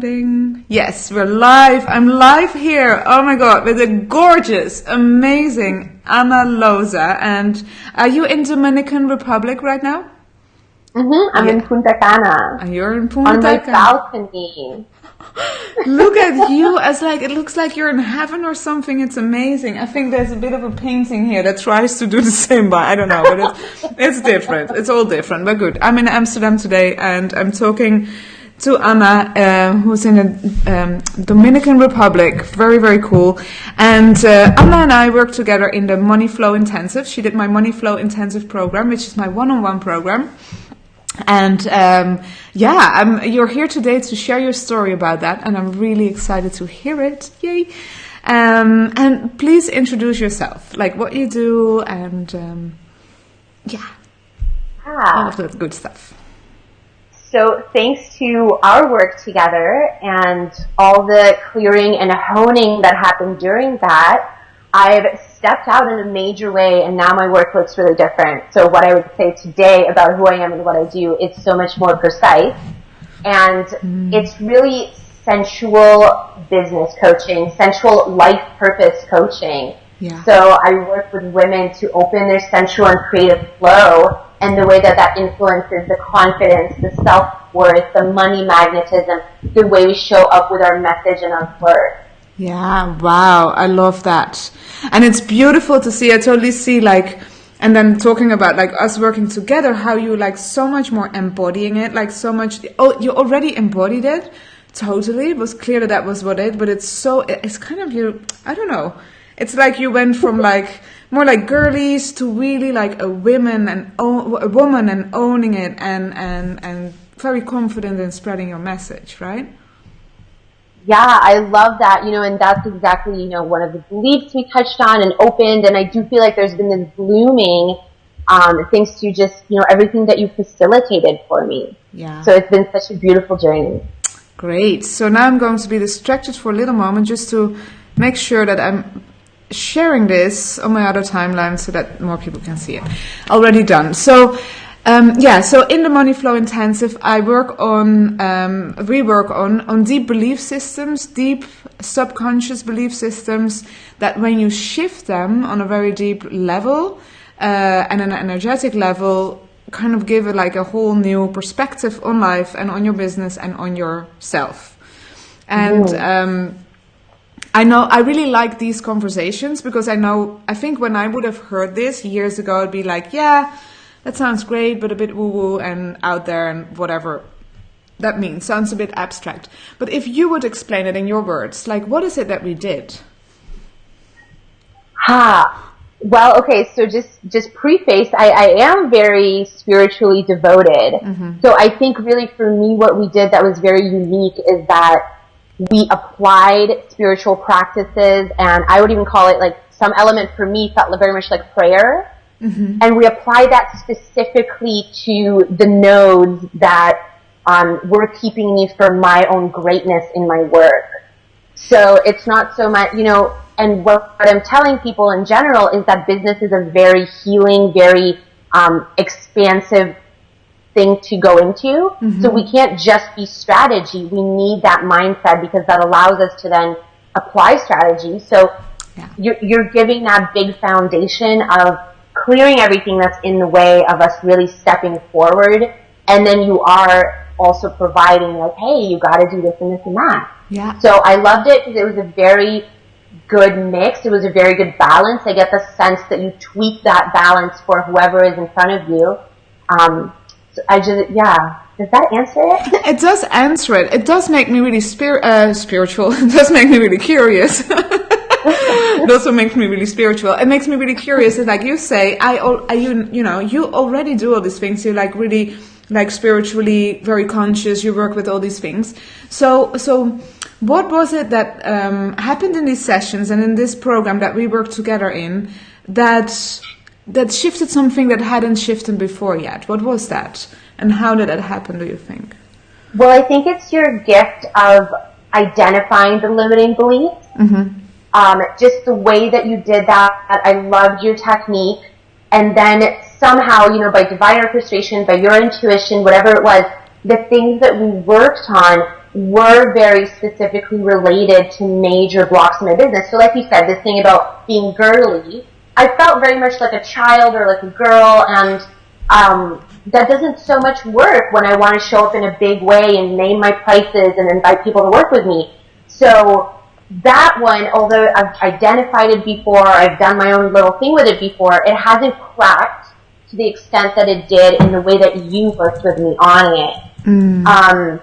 Recording. Yes, we're live. I'm live here. Oh my God, with a gorgeous, amazing Ana Loza. And are you in Dominican Republic right now? I'm in Punta Cana. And you're in Punta Cana. On my Cana. balcony. Look at you, it looks like you're in heaven or something. It's amazing. I think there's a bit of a painting here that tries to do the same, but I don't know. But it's different. It's all different, but good. I'm in Amsterdam today, and I'm talking to Ana, who's in the Dominican Republic. Very, very cool. And Ana and I work together in the Money Flow Intensive. She did my Money Flow Intensive program, which is my one-on-one program. And you're here today to share your story about that, and I'm really excited to hear it. Yay! And please introduce yourself, like what you do, and all of that good stuff. So thanks to our work together and all the clearing and honing that happened during that, I've stepped out in a major way, and now my work looks really different. So what I would say today about who I am and what I do, it's so much more precise. And it's really sensual business coaching, sensual life purpose coaching. Yeah. So I work with women to open their sensual and creative flow, and the way that influences the confidence, the self-worth, the money magnetism, the way we show up with our message and our work. Yeah, wow, I love that. And it's beautiful to see. I totally see, and then talking about us working together, how you so much more embodying it, so much. Oh, you already embodied it. Totally. It was clear that was but it's kind of I don't know. It's like you went from more like girlies to really a woman and owning it and very confident in spreading your message, right? Yeah, I love that, and that's exactly, one of the beliefs we touched on and opened, and I do feel like there's been this blooming, thanks to just, everything that you facilitated for me. Yeah. So it's been such a beautiful journey. Great. So now I'm going to be distracted for a little moment just to make sure that I'm sharing this on my other timeline so that more people can see it. Already done. So, so in the Money Flow Intensive, we work on deep belief systems, deep subconscious belief systems that when you shift them on a very deep level, and an energetic level, kind of give it a whole new perspective on life and on your business and on yourself. And, I know I really like these conversations because I think when I would have heard this years ago, I'd be that sounds great, but a bit woo-woo and out there and whatever that means. Sounds a bit abstract. But if you would explain it in your words, what is it that we did? Well, okay, so just preface, I am very spiritually devoted. So I think really for me what we did that was very unique is that we applied spiritual practices, and I would even call it some element for me felt very much like prayer. And we applied that specifically to the nodes that were keeping me from my own greatness in my work. So it's not so much, and what I'm telling people in general is that business is a very healing, very expansive thing to go into. So we can't just be strategy. We need that mindset because that allows us to then apply strategy. So you're giving that big foundation of clearing everything that's in the way of us really stepping forward. And then you are also providing hey, you got to do this and this and that. Yeah. So I loved it because it was a very good mix. It was a very good balance. I get the sense that you tweak that balance for whoever is in front of you. So does that answer it? It does answer it. It does make me really spiritual. It does make me really curious. It also makes me really spiritual. It makes me really curious. It's like you say, you already do all these things. You're really spiritually very conscious. You work with all these things. So what was it that happened in these sessions and in this program that we worked together in that shifted something that hadn't shifted before yet? What was that? And how did that happen, do you think? Well, I think it's your gift of identifying the limiting beliefs. Just the way that you did that, I loved your technique. And then somehow, by divine orchestration, by your intuition, whatever it was, the things that we worked on were very specifically related to major blocks in my business. So like you said, this thing about being girly, I felt very much like a child or like a girl, and that doesn't so much work when I want to show up in a big way and name my prices and invite people to work with me. So that one, although I've identified it before, I've done my own little thing with it before, it hasn't cracked to the extent that it did in the way that you worked with me on it.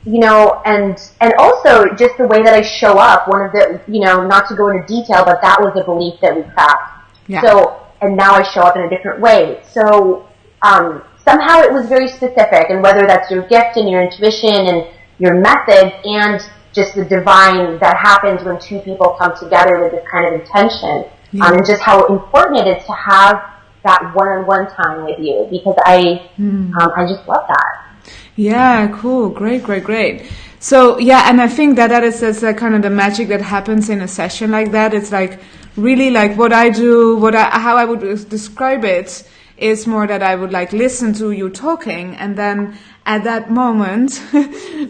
You know, and also just the way that I show up, one of the, you know, not to go into detail, but that was a belief that we cracked. Yeah. So, and now I show up in a different way. So, somehow it was very specific, and whether that's your gift and your intuition and your methods and just the divine that happens when two people come together with this kind of intention, and just how important it is to have that one-on-one time with you, because I just love that. Yeah, cool. Great. So, yeah, and I think that's like kind of the magic that happens in a session like that. It's like really like what I do, how I would describe it is more that I would like listen to you talking, and then at that moment,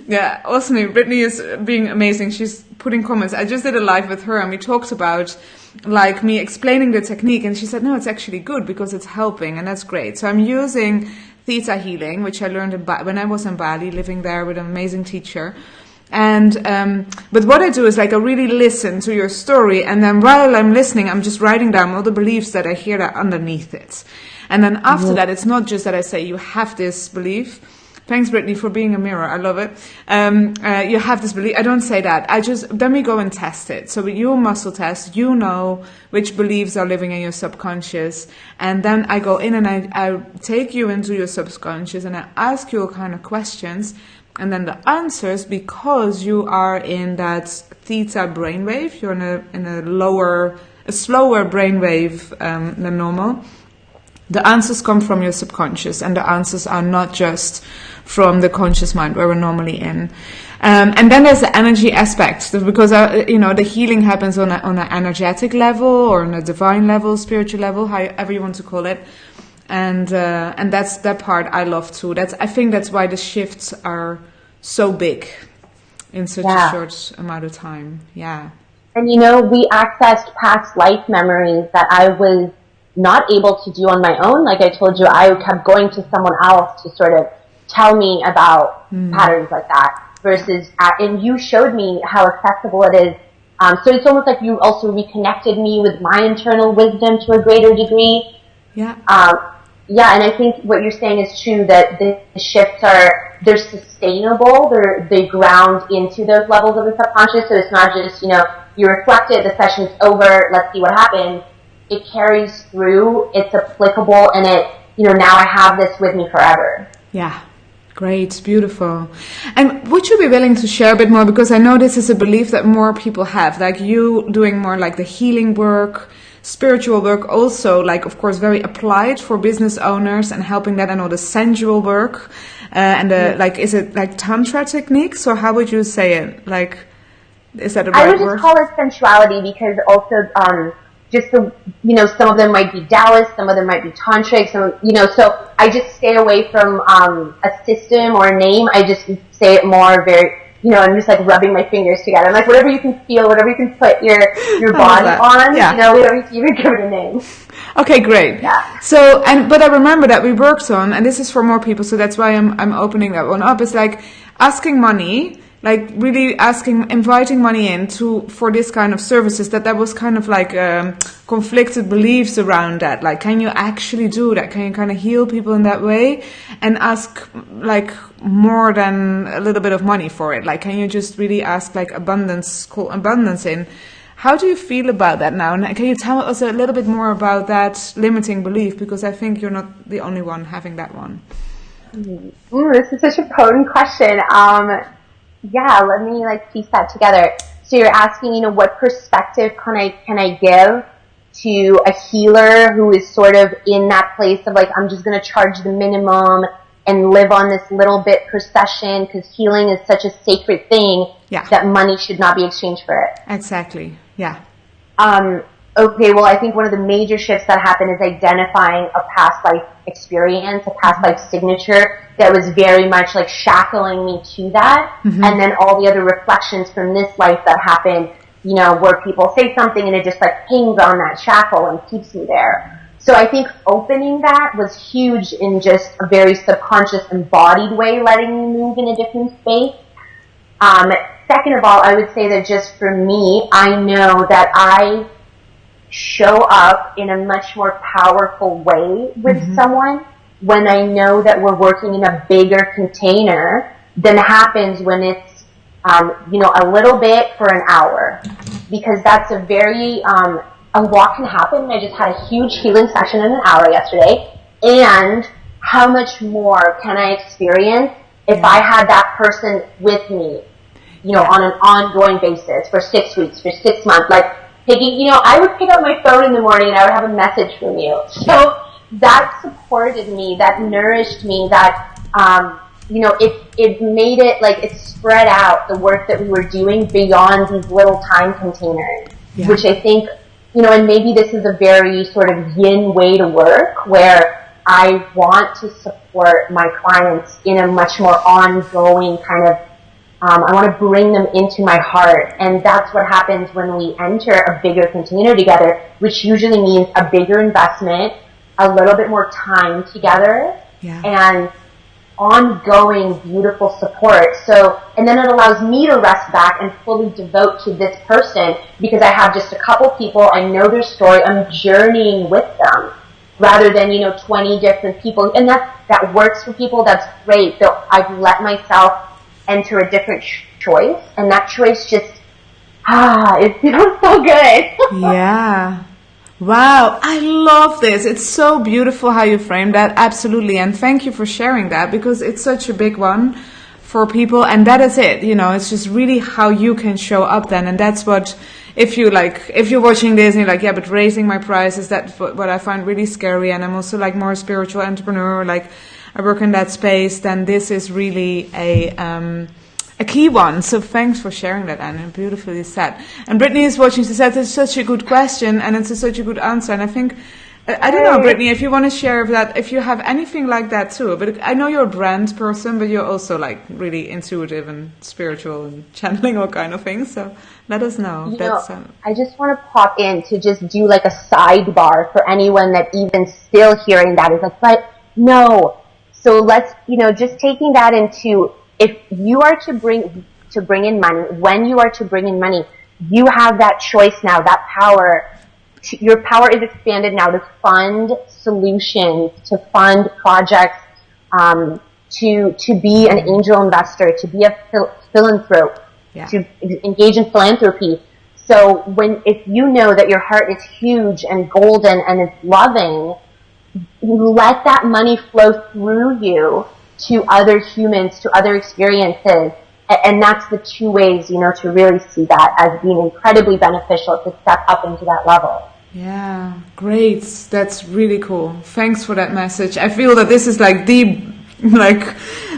yeah, also Brittany is being amazing. She's putting comments. I just did a live with her and we talked about like me explaining the technique, and she said, no, it's actually good because it's helping, and that's great. So I'm using Theta healing, which I learned when I was in Bali, living there with an amazing teacher. And but what I do is like I really listen to your story, and then while I'm listening, I'm just writing down all the beliefs that I hear that underneath it. And then after that, it's not just that I say you have this belief. Thanks, Brittany, for being a mirror. I love it. You have this belief. I don't say that. Then we go and test it. So you muscle test, you know which beliefs are living in your subconscious. And then I go in and I take you into your subconscious and I ask you all kind of questions. And then the answers, because you are in that theta brainwave, you're in a slower brainwave than normal. The answers come from your subconscious, and the answers are not just from the conscious mind where we're normally in. And then there's the energy aspect, because the healing happens on an energetic level or on a divine level, spiritual level, however you want to call it. And that's that part I love too. I think that's why the shifts are so big in such a short amount of time. Yeah. And we accessed past life memories that I was not able to do on my own. Like I told you, I kept going to someone else to sort of tell me about patterns like that, versus, and you showed me how accessible it is. So it's almost like you also reconnected me with my internal wisdom to a greater degree. Yeah. And I think what you're saying is true, that the shifts they're sustainable, they ground into those levels of the subconscious, so it's not just, you reflected, the session's over, let's see what happens. It carries through, it's applicable, and now I have this with me forever. Yeah. Great, beautiful. And would you be willing to share a bit more, because I know this is a belief that more people have, like you doing more like the healing work, spiritual work, also like of course very applied for business owners and helping that, and all the sensual work like, is it like tantra techniques, or how would you say it? Like, is that a right word? I would just call it sensuality, because also just some of them might be Taoist, some of them might be tantric, so I just stay away from a system or a name. I just say it more very, I'm just like rubbing my fingers together. I'm like, whatever you can feel, whatever you can put your body on, we don't need to even give it a name. Okay, great. Yeah. So, but I remember that we worked on, and this is for more people, so that's why I'm opening that one up. It's like asking money, like really inviting money in for this kind of services. That was kind of like conflicted beliefs around that. Like, can you actually do that? Can you kind of heal people in that way? And ask like more than a little bit of money for it? Like, can you just really ask like abundance in? How do you feel about that now? And can you tell us a little bit more about that limiting belief? Because I think you're not the only one having that one. Ooh, this is such a potent question. Let me piece that together. So you're asking, what perspective can I give to a healer who is sort of in that place of like, I'm just going to charge the minimum and live on this little bit per session, because healing is such a sacred thing that money should not be exchanged for it. Exactly. Yeah. Okay, well, I think one of the major shifts that happened is identifying a past life experience, a past life signature that was very much like shackling me to that. And then all the other reflections from this life that happened, you know, where people say something and it just like pings on that shackle and keeps me there. So I think opening that was huge in just a very subconscious, embodied way, letting me move in a different space. Second of all, I would say that just for me, I know that I show up in a much more powerful way with someone when I know that we're working in a bigger container than happens when it's, you know, a little bit for an hour. Because that's a very, a lot can happen. I just had a huge healing session in an hour yesterday. And how much more can I experience if I had that person with me, you know, on an ongoing basis for 6 weeks, for 6 months, like, taking, you know, I would pick up my phone in the morning and I would have a message from you. So that supported me, that nourished me, that, you know, it made it, like, it spread out the work that we were doing beyond these little time containers, which I think, you know, and maybe this is a very sort of yin way to work, where I want to support my clients in a much more ongoing kind of, I want to bring them into my heart. And that's what happens when we enter a bigger container together, which usually means a bigger investment, a little bit more time together, and ongoing beautiful support. So, and then it allows me to rest back and fully devote to this person because I have just a couple people, I know their story, I'm journeying with them rather than, you know, 20 different people. And that works for people, that's great. So I've let myself enter a different choice, and that choice just, it feels so good. Yeah. Wow, I love this. It's so beautiful how you framed that. Absolutely. And thank you for sharing that, because it's such a big one for people. And that is it. You know, it's just really how you can show up then. And that's what, if you're watching this and you're like, yeah, but raising my price, is that what I find really scary. And I'm also like more a spiritual entrepreneur, like I work in that space, then this is really a key one. So thanks for sharing that, Anna. Beautifully said. And Brittany is watching. She said it's such a good question and it's such a good answer. And I think, I don't know, Brittany, if you want to share that, if you have anything like that too. But I know you're a brand person, but you're also like really intuitive and spiritual and channeling all kind of things. So let us know. I just want to pop in to just do like a sidebar for anyone that even still hearing that is like, but no. So let's, you know, just taking that into, if you are to bring in money, when you are to bring in money, you have that choice now, that power. Your power is expanded now to fund solutions, to fund projects, to be an angel investor, to be a philanthrope, to engage in philanthropy. So if you know that your heart is huge and golden and it's loving, you let that money flow through you to other humans, to other experiences. And that's the two ways, you know, to really see that as being incredibly beneficial to step up into that level. Yeah, great. That's really cool. Thanks for that message. I feel that this is like the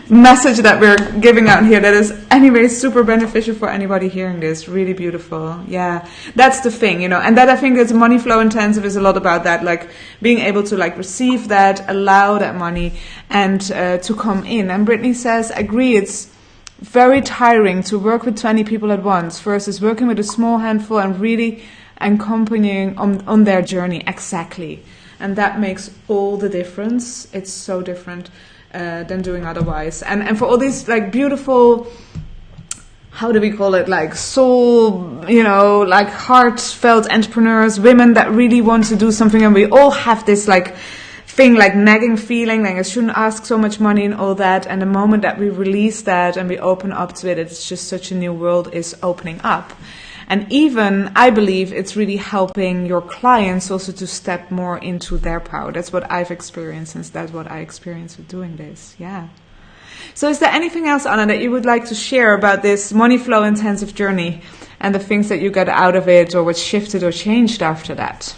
message that we're giving out here that is anyway super beneficial for anybody hearing this. Really beautiful. Yeah, that's the thing, you know, and that I think is money flow intensive is a lot about that, like being able to like receive that, allow that money and to come in. And Brittany says, agree, it's very tiring to work with 20 people at once versus working with a small handful and really accompanying on their journey. Exactly. And that makes all the difference. It's so different than doing otherwise. And for all these like beautiful, how do we call it, like soul, you know, like heartfelt entrepreneurs, women that really want to do something, and we all have this like thing, like nagging feeling, like I shouldn't ask so much money and all that. And the moment that we release that and we open up to it, it's just such a new world is opening up. And even, I believe, it's really helping your clients also to step more into their power. That's what I've experienced, and that's what I experienced with doing this. Yeah. So is there anything else, Anna, that you would like to share about this money flow intensive journey and the things that you got out of it, or what shifted or changed after that?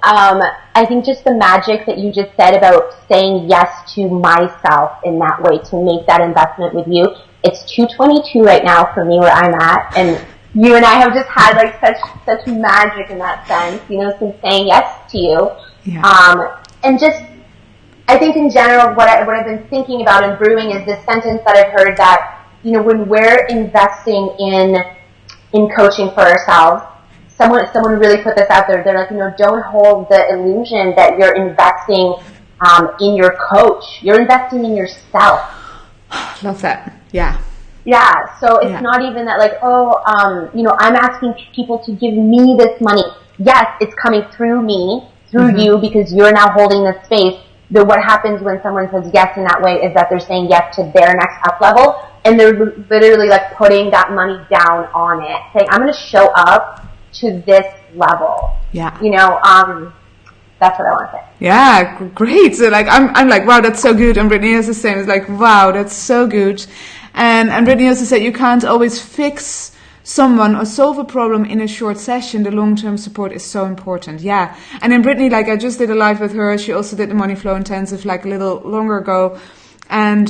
I think just the magic that you just said about saying yes to myself in that way, to make that investment with you. It's 2:22 right now for me where I'm at, and you and I have just had like such magic in that sense, you know, since saying yes to you. Yeah. And just, I think in general, what I've been thinking about and brewing is this sentence that I've heard that, you know, when we're investing in coaching for ourselves, someone really put this out there. They're like, you know, don't hold the illusion that you're investing in your coach. You're investing in yourself. Love that. Yeah. Yeah. So it's not even that like, you know, I'm asking people to give me this money. Yes, it's coming through me, through you, because you're now holding this space. But what happens when someone says yes in that way is that they're saying yes to their next up level, and they're literally like putting that money down on it, saying, I'm going to show up to this level. Yeah. You know, that's what I want to say. Yeah, great. So like, I'm like, wow, that's so good. And Brittany is the same. It's like, wow, that's so good. And Brittany also said you can't always fix someone or solve a problem in a short session. The long-term support is so important. Yeah. And then Brittany, like I just did a live with her. She also did the Money Flow Intensive like a little longer ago. And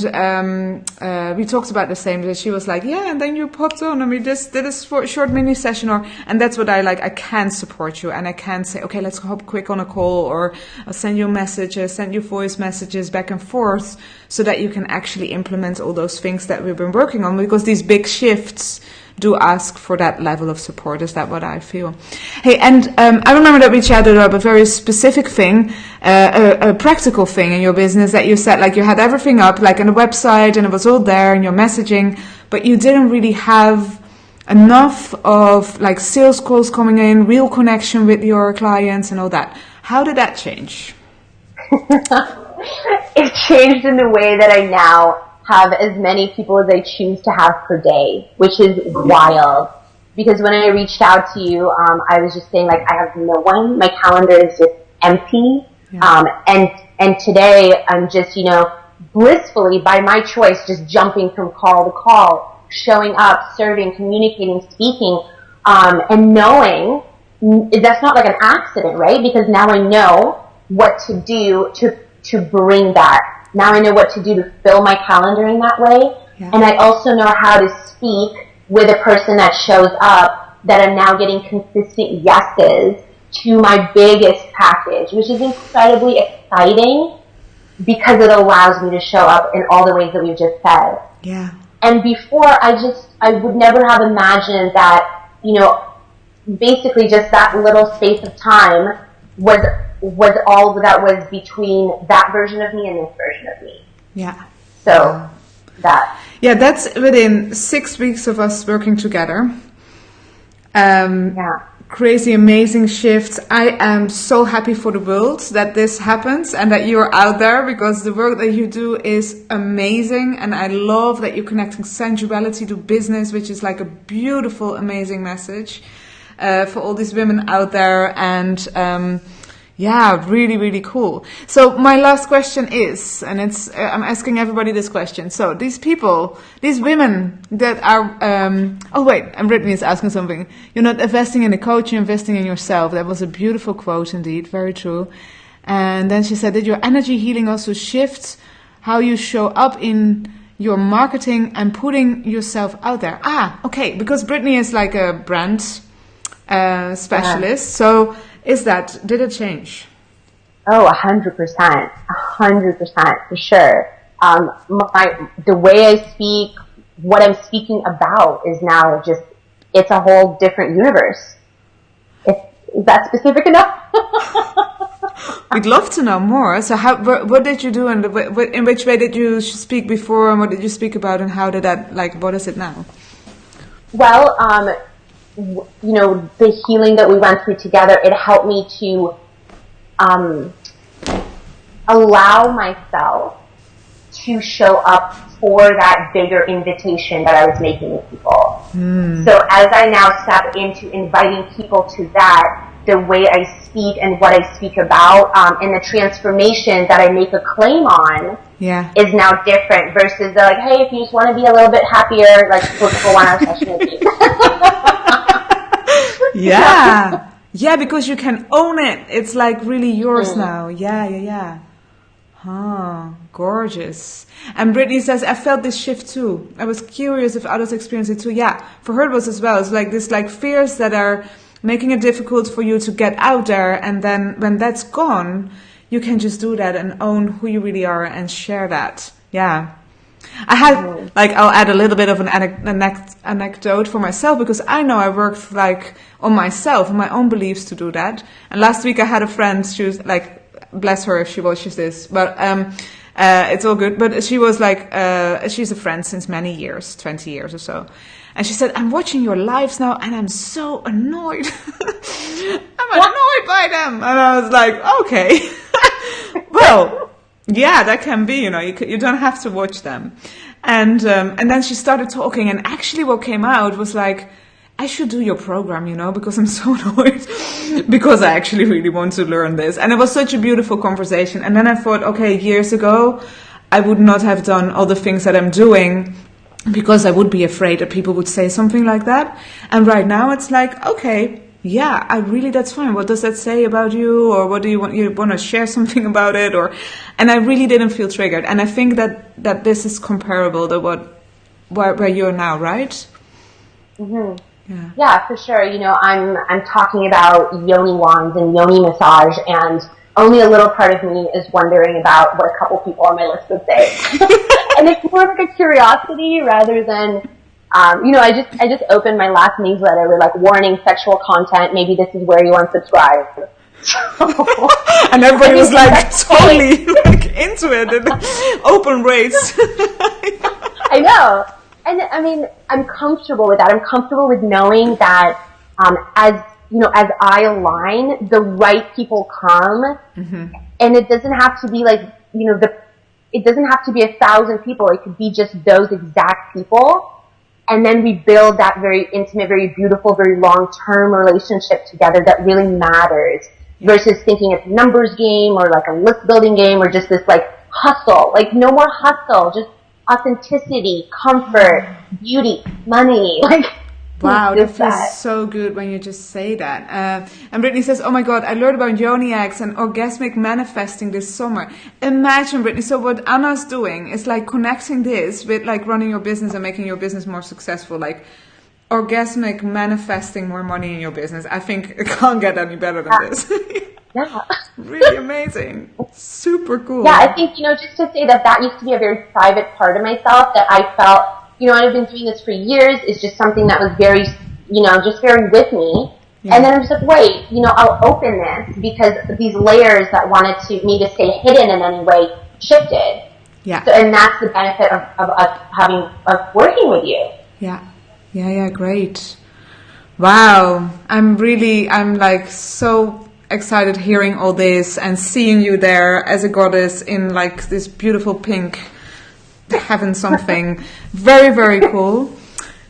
we talked about the same. She was like, yeah, and then you popped on and we just did a short mini session. And that's what I like. I can support you and I can say, okay, let's hop quick on a call, or I'll send you messages, send you voice messages back and forth so that you can actually implement all those things that we've been working on, because these big shifts do ask for that level of support. Is that what I feel? Hey, and I remember that we chatted about a very specific thing, a practical thing in your business that you said, like you had everything up, like on the website, and it was all there in your messaging, but you didn't really have enough of like sales calls coming in, real connection with your clients and all that. How did that change? It changed in the way that I now have as many people as I choose to have per day, which is wild. Because when I reached out to you, I was just saying like, I have no one. My calendar is just empty. Yeah. And today I'm just, you know, blissfully by my choice, just jumping from call to call, showing up, serving, communicating, speaking, and knowing that's not like an accident, right? Because now I know what to do to bring that. Now I know what to do to fill my calendar in that way. Yeah. And I also know how to speak with a person that shows up, that I'm now getting consistent yeses to my biggest package, which is incredibly exciting because it allows me to show up in all the ways that we've just said. Yeah. And before, I would never have imagined that, you know, basically just that little space of time was all that was between that version of me and this version of me. Yeah. So that. Yeah, that's within 6 weeks of us working together. Crazy, amazing shifts. I am so happy for the world that this happens and that you're out there, because the work that you do is amazing. And I love that you're connecting sensuality to business, which is like a beautiful, amazing message for all these women out there. And yeah, really, really cool. So my last question is, and it's, I'm asking everybody this question. So these people, these women that are, oh wait, and Brittany is asking something. You're not investing in a coach, you're investing in yourself. That was a beautiful quote indeed, very true. And then she said, did your energy healing also shift how you show up in your marketing and putting yourself out there? Ah, okay, because Brittany is like a brand specialist. So did it change? Oh, 100%, 100% for sure. The way I speak, what I'm speaking about is now just, it's a whole different universe. Is that specific enough? We'd love to know more. So what did you do, and in which way did you speak before, and what did you speak about, and how did that, like, what is it now? Well, you know, the healing that we went through together, it helped me to allow myself to show up for that bigger invitation that I was making with people. So as I now step into inviting people to that, the way I speak and what I speak about, and the transformation that I make a claim on is now different versus the like, hey, if you just want to be a little bit happier, like book for 1 hour session with me. Yeah, because you can own it. It's like really yours now. Yeah. Oh, gorgeous. And Brittany says, I felt this shift too. I was curious if others experience it too. Yeah, for her it was as well. It's like this, like fears that are making it difficult for you to get out there. And then when that's gone, you can just do that and own who you really are and share that. Yeah. I had, like, I'll add a little bit of an anecdote for myself, because I know I worked, like, on myself, on my own beliefs to do that. And last week I had a friend, she was, like, bless her if she watches this, but it's all good. But she was, like, she's a friend since many years, 20 years or so. And she said, I'm watching your lives now, and I'm so annoyed. I'm annoyed by them. And I was like, okay. Well... yeah, that can be, you know, you don't have to watch them. And then she started talking, and actually what came out was like, I should do your program, you know, because I'm so annoyed, because I actually really want to learn this. And it was such a beautiful conversation. And then I thought, okay, years ago, I would not have done all the things that I'm doing because I would be afraid that people would say something like that. And right now it's like, okay, yeah, that's fine. What does that say about you? Or what do you want to share something about it? And I really didn't feel triggered. And I think that this is comparable to where you're now, right? Mm-hmm. Yeah, for sure. You know, I'm talking about yoni wands and yoni massage, and only a little part of me is wondering about what a couple people on my list would say. And it's more like a curiosity rather than... you know, I just opened my last newsletter with like warning sexual content. Maybe this is where you unsubscribe. And everybody was like totally like into it and open rates. I know. And I mean, I'm comfortable with that. I'm comfortable with knowing that, as you know, as I align, the right people come, and it doesn't have to be like, you know, it doesn't have to be 1,000 people. It could be just those exact people. And then we build that very intimate, very beautiful, very long-term relationship together that really matters, versus thinking it's a numbers game or like a list building game or just this like hustle. Like no more hustle, just authenticity, comfort, beauty, money. Like wow, that feels so good when you just say that. And Brittany says, oh my God, I learned about yoni eggs and orgasmic manifesting this summer. Imagine, Brittany, so what Anna's doing is like connecting this with like running your business and making your business more successful, like orgasmic manifesting more money in your business. I think it can't get any better than this. Yeah. Really amazing. Super cool. Yeah, I think, you know, just to say that used to be a very private part of myself that I felt, you know, I've been doing this for years. It's just something that was very, you know, just very with me. Yeah. And then I'm just like, wait, you know, I'll open this because these layers that wanted me to stay hidden in any way shifted. Yeah. So, and that's the benefit of us working with you. Yeah. Yeah, great. Wow. I'm like so excited hearing all this and seeing you there as a goddess in like this beautiful pink having something. Very, very cool.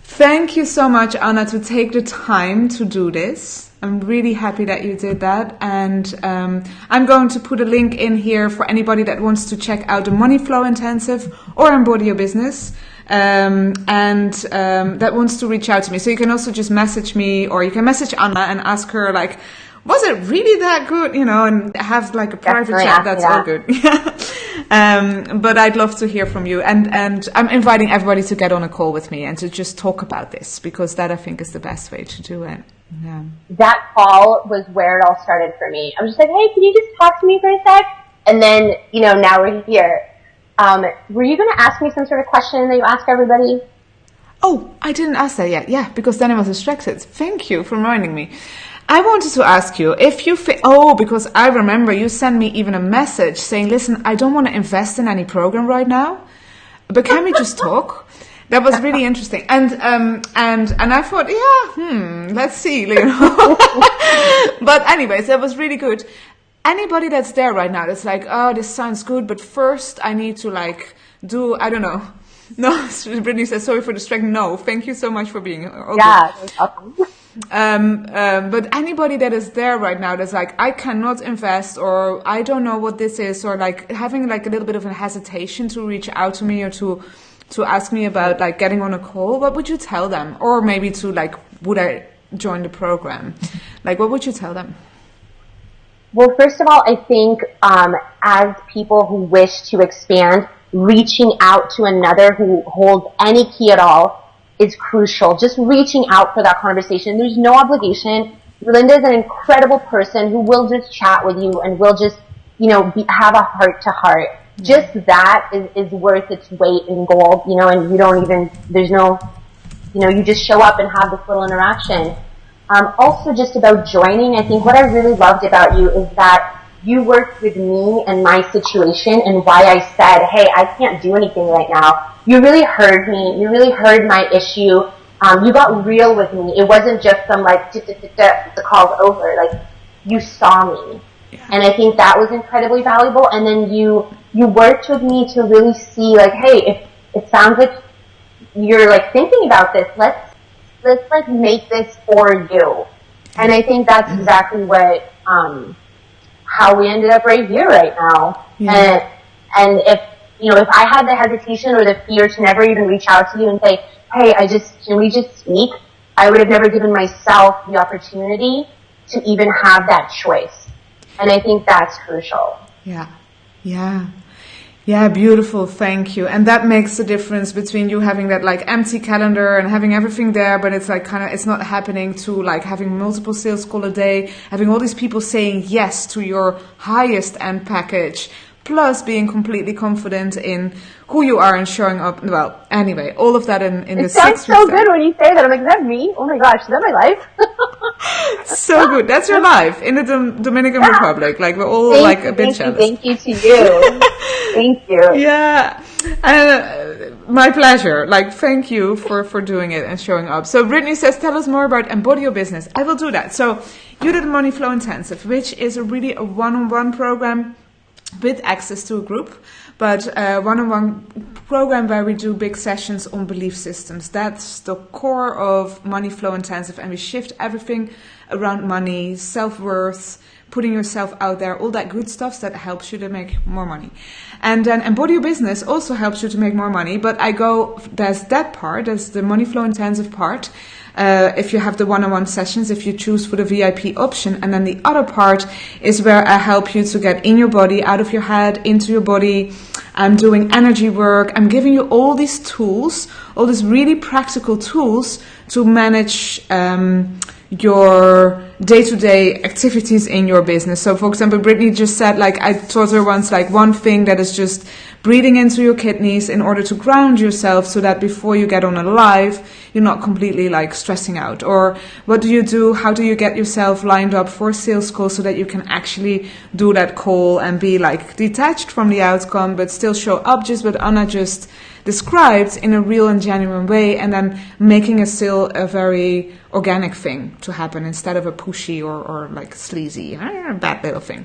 Thank you so much, Anna, to take the time to do this. I'm really happy that you did that. And I'm going to put a link in here for anybody that wants to check out the Money Flow Intensive or Embody Your Business. And that wants to reach out to me. So you can also just message me, or you can message Anna and ask her like, was it really that good? You know, and have like a private chat. That's all good. But I'd love to hear from you. And I'm inviting everybody to get on a call with me and to just talk about this, because that I think is the best way to do it. Yeah. That call was where it all started for me. I was just like, hey, can you just talk to me for a sec? And then, you know, now we're here. Were you going to ask me some sort of question that you ask everybody? Oh, I didn't ask that yet. Yeah, because then I was distracted. Thank you for reminding me. I wanted to ask you if you because I remember you sent me even a message saying, listen, I don't want to invest in any program right now, but can we just talk? That was really interesting. And I thought, let's see, you know. But anyways, that was really good. Anybody that's there right now that's like, oh, this sounds good, but first I need to like do, I don't know. No, Brittany says, sorry for distracting. No, thank you so much for being here. Yeah, awesome. But anybody that is there right now that's like, I cannot invest, or I don't know what this is, or like having like a little bit of a hesitation to reach out to me or to ask me about like getting on a call, what would you tell them? Or maybe to like, would I join the program? Like, what would you tell them? Well, first of all, I think as people who wish to expand, reaching out to another who holds any key at all is crucial. Just reaching out for that conversation. There's no obligation. Linda is an incredible person who will just chat with you and will just, have a heart to heart. Just that is worth its weight in gold, and you don't even, there's no, you just show up and have this little interaction. Also just about joining, I think what I really loved about you is that you worked with me and my situation and why I said, hey, I can't do anything right now. You really heard me. You really heard my issue. You got real with me. It wasn't just some the call's over. Like, you saw me. Yeah. And I think that was incredibly valuable. And then you worked with me to really see, like, hey, if it sounds like you're, like, thinking about this, let's like make this for you. And I think that's exactly what how we ended up right here right now. Yeah. And if if I had the hesitation or the fear to never even reach out to you and say, hey, can we just speak? I would have never given myself the opportunity to even have that choice. And I think that's crucial. Yeah. Yeah. Yeah, beautiful. Thank you. And that makes the difference between you having that like empty calendar and having everything there, but it's like it's not happening, to like having multiple sales call a day, having all these people saying yes to your highest end package, plus being completely confident in who you are and showing up. Well, anyway, all of that in the 6 weeks. It sounds so good when you say that. I'm like, is that me? Oh my gosh, is that my life? So good. That's your life in the Dominican Republic. Like, we're all a bit jealous. Thank you to you. Thank you. Yeah. My pleasure. Like, thank you for doing it and showing up. So Brittany says, tell us more about Embody Your Business. I will do that. So you did the Money Flow Intensive, which is really a one-on-one program with access to a group, but one-on-one program where we do big sessions on belief systems. That's the core of Money Flow Intensive, and we shift everything around money, self-worth, putting yourself out there, all that good stuff that helps you to make more money. And then Embody Your Business also helps you to make more money, but there's that part, there's the Money Flow Intensive part, if you have the one-on-one sessions, if you choose for the VIP option. And then the other part is where I help you to get in your body, out of your head, into your body. I'm doing energy work. I'm giving you all these tools, all these really practical tools to manage your day-to-day activities in your business. So for example, Brittany just said, like, I taught her once, like, one thing that is just breathing into your kidneys in order to ground yourself so that before you get on a live, you're not completely like stressing out. Or what do you do? How do you get yourself lined up for a sales call so that you can actually do that call and be like detached from the outcome, but still show up just what Anna just described in a real and genuine way, and then making a sale a very organic thing to happen instead of a pushy or like sleazy, bad little thing.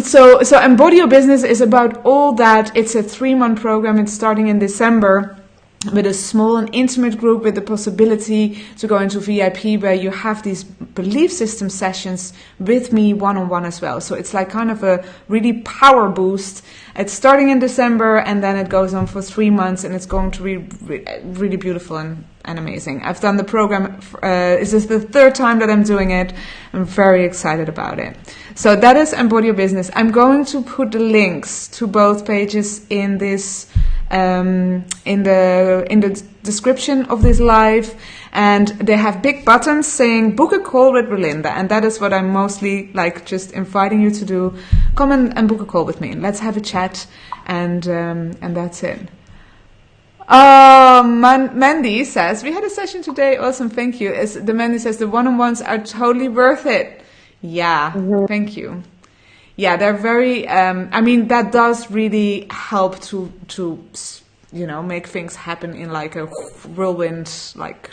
So Embody Your Business is about all that. It's a 3-month program. It's starting in December with a small and intimate group with the possibility to go into VIP where you have these belief system sessions with me one-on-one as well. So it's like kind of a really power boost. It's starting in December and then it goes on for 3 months, and it's going to be really beautiful and amazing. I've done the program. This is the 3rd time that I'm doing it. I'm very excited about it. So that is Embody Your Business. I'm going to put the links to both pages in this in the description of this live, and they have big buttons saying book a call with Belinda, and that is what I'm mostly like just inviting you to do. Come and book a call with me. Let's have a chat, and that's it. Mandy says, we had a session today. Awesome, thank you. Mandy says the one-on-ones are totally worth it. Yeah, thank you. Yeah, they're very, that does really help to make things happen in like a whirlwind, like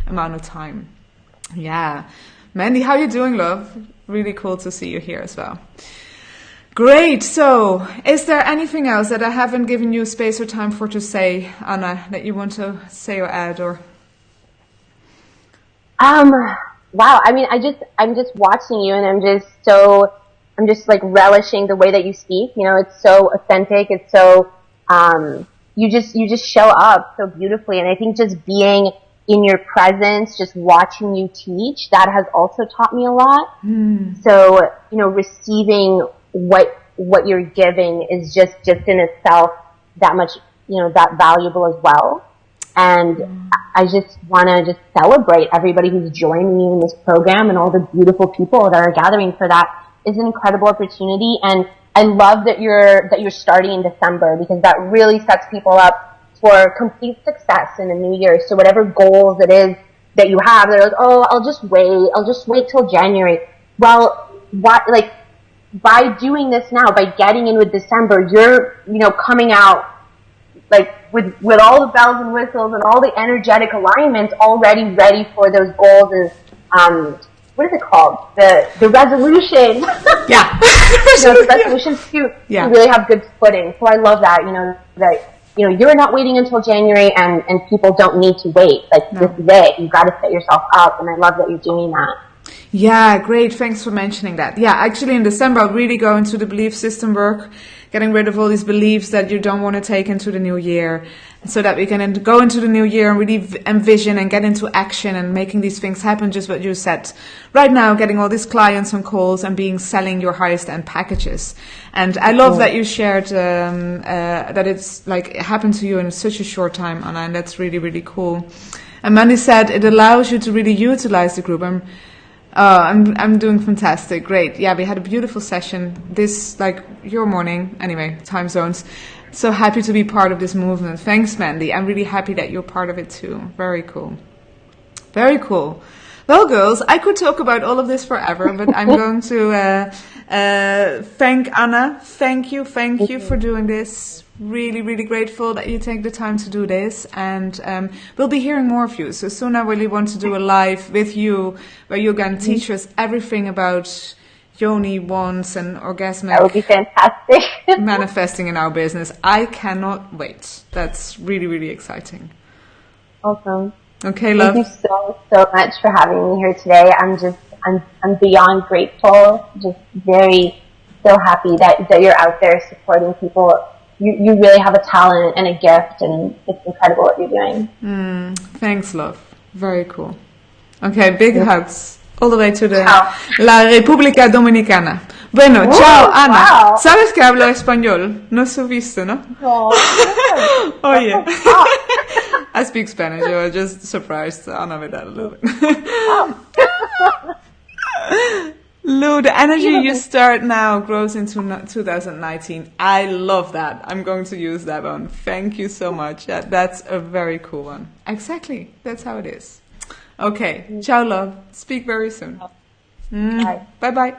amount of time. Yeah. Mandy, how you doing, love? Really cool to see you here as well. Great. So is there anything else that I haven't given you space or time for to say, Anna, that you want to say or add, or? Wow. I mean, I'm just watching you, and I'm just like relishing the way that you speak. It's so authentic. It's so, you just show up so beautifully. And I think just being in your presence, just watching you teach, that has also taught me a lot. So, receiving what you're giving is just in itself that much, that valuable as well. And I just want to just celebrate everybody who's joining you in this program, and all the beautiful people that are gathering for that. Is an incredible opportunity. And I love that you're starting in December, because that really sets people up for complete success in the new year. So whatever goals it is that you have, they're like, oh, I'll just wait till January. Well, by doing this now, by getting in with December, you're, coming out with all the bells and whistles and all the energetic alignments already ready for those goals. And, what is it called? The resolution. Yeah. The resolutions to really have good footing. So I love that, you're not waiting until January, and people don't need to wait. This is it. You've got to set yourself up, and I love that you're doing that. Yeah, great. Thanks for mentioning that. Yeah, actually in December, I'll really go into the belief system work, getting rid of all these beliefs that you don't want to take into the new year, so that we can go into the new year and really envision and get into action and making these things happen, just what you said. Right now, getting all these clients on calls and selling your highest end packages. And I love that you shared that it's it happened to you in such a short time, Anna, and that's really, really cool. And Mandy said it allows you to really utilize the group. I'm doing fantastic. Great. Yeah, we had a beautiful session. This, your morning. Anyway, time zones. So happy to be part of this movement. Thanks, Mandy. I'm really happy that you're part of it too. Very cool. Very cool. Well, girls, I could talk about all of this forever, but I'm going to thank Anna. Thank you for doing this. Really, really grateful that you take the time to do this, and we'll be hearing more of you. So soon I really want to do a live with you where you can teach us everything about yoni wands and orgasmic. That would be fantastic. Manifesting in our business. I cannot wait. That's really, really exciting. Awesome. Okay, love. Thank you so much for having me here today. I'm beyond grateful. Just so happy that you're out there supporting people. You really have a talent and a gift, and it's incredible what you're doing. Thanks, love. Very cool. Okay, big hugs. All the way to la República Dominicana. Bueno, ciao, Ana. Wow. ¿Sabes que hablo español? No supiste, ¿no? No. Oye. I speak Spanish. I was just surprised Ana with that a little bit. Lou, the energy you start now grows into 2019. I love that. I'm going to use that one. Thank you so much. That's a very cool one. Exactly. That's how it is. Okay. Ciao, love. Speak very soon. Bye. Bye-bye.